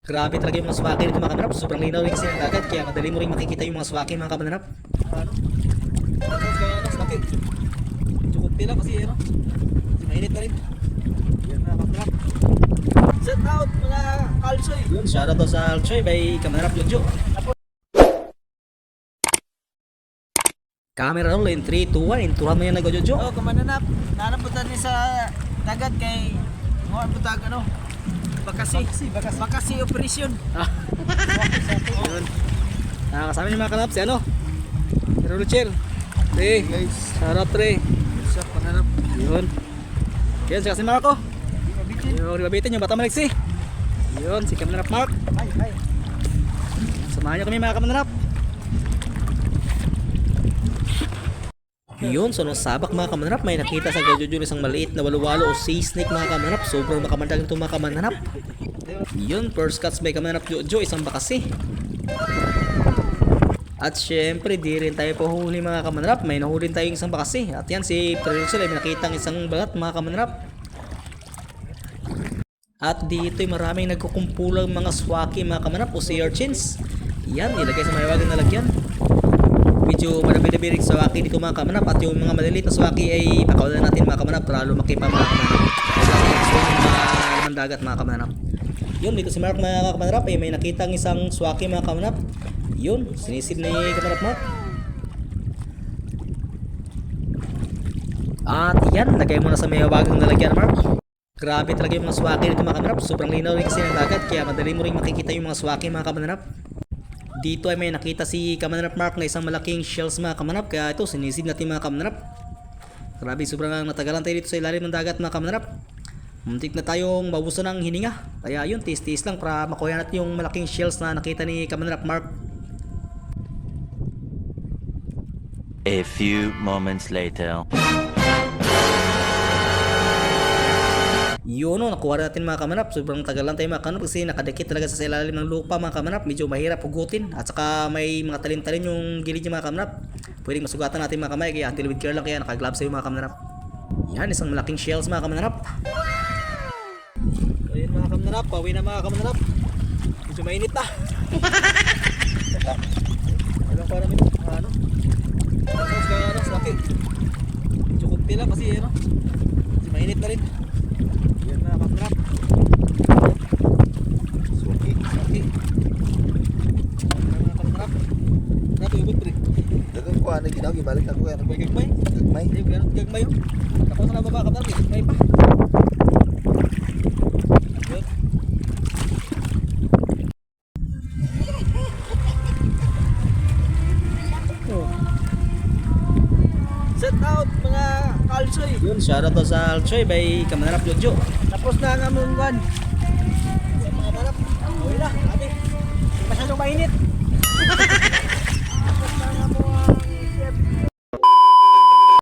Grabe talaga yung mga swaki dito mga kamanap. Sobrang linaw rin kasi ng dagat. Kaya madali mo rin makikita yung mga swaki mga kamanap. Ano? Tapos kaya ano, swaki. Chukunti lang kasi ano. Kasi mainit na rin. Yan na kamanap. Set out mga kalsoy. Yun, shoutout to sa Alchoy by Kamanap Jojo. Camera roll in 3, 2, 1. Inturan mo yan na Jojo. Oh, kamananap. Nanapunta din sa dagat kay mga butag ano. Bakasi operation. Yun. Kasama niyo mga kalap si ano? Si Ruluchel. Pre, Guys, shoutout pre. sa panganap. Yun. Yun, si kasi Marco. Mabitin. Yung ribabitin yung bata maliksi. Yun, si Kamanap Mark. Ay. Samahan niyo kami mga kamanap. Yun, so nung sabak mga kamanap, may nakita sa Jojo isang maliit na walu-walo o sea snake mga kamanap. Sobrang makamandag itong mga kamanap. Yun, first cuts by Kamanap Jojo, isang bakasi. At syempre, di rin tayo pahuli mga kamanap. May nahuli tayong isang bakasi. At yan, si Prensel ay may nakitang isang balat mga kamanap. At dito'y maraming nagkukumpulang mga swaki mga kamanap o sea urchins. Yan, ilagay sa mahiwagang na lagyan. Medyo marami-dami rin swaki dito mga kamanap. At yung mga maliliit na swaki ay pakawalan natin mga kamanap para lumaki pa mga kamanap. So yung dagat mga kamanap. Yun, dito si Mark mga kamanap ay may nakitang isang swaki mga kamanap. Yun, sinisid ni Kamanap Mark. At yan, lagay mo na sa mahiwagang na lagyan Mark. Grabe talaga yung mga swaki dito mga kamanap. Sobrang linaw rin kasi ng dagat. Kaya madali mo rin makikita yung mga swaki mga kamanap. Dito ay may nakita si Kamanap Mark na isang malaking shells mga kamanap. Kaya ito, sinisid natin mga kamanap. Grabe, sobrang natagalan tayo dito sa ilalim ng dagat mga kamanap. Muntik na tayong mabusan ng hininga. Kaya yun, tiis-tiis lang para makuha natin yung malaking shells na nakita ni Kamanap Mark. A few moments later. Yun o, nakuha natin mga kamanap. Sobrang tagalan tayo mga kamanap kasi nakadikit talaga sa ilalim ng lupa mga kamanap. Medyo mahirap hugutin. At saka may mga talin-talin yung gilid niya mga kamanap. Pwedeng masugatan natin mga kamay. Kaya deal with care lang, kaya naka-gloves sa'yo mga kamanap. Yan, isang malaking shells mga kamanap. Ayun mga kamanap, pauwi na mga kamanap. Medyo mainit na. Ilang para namin ano? Tapos kaya ano, swaki. Chukunti lang kasi ano. Kasi mainit na rin. Yan mga kamanap. Swaki. Mga kamanap. Natubot pre. Dagang ko ano ginawa gibalik ako kaya May gagmay. nagmay. Ayun, ganun gagmay yun. Ako sa nababa kamanap, may gagmay pa. Ayun. Set out mga kalsoy. Yun, shoutout to sa Alchoy by Kamanap Jojo. Tapos na ang among buwan. Sa mga manap. Uwi na. Grabe. Masyadong mainit.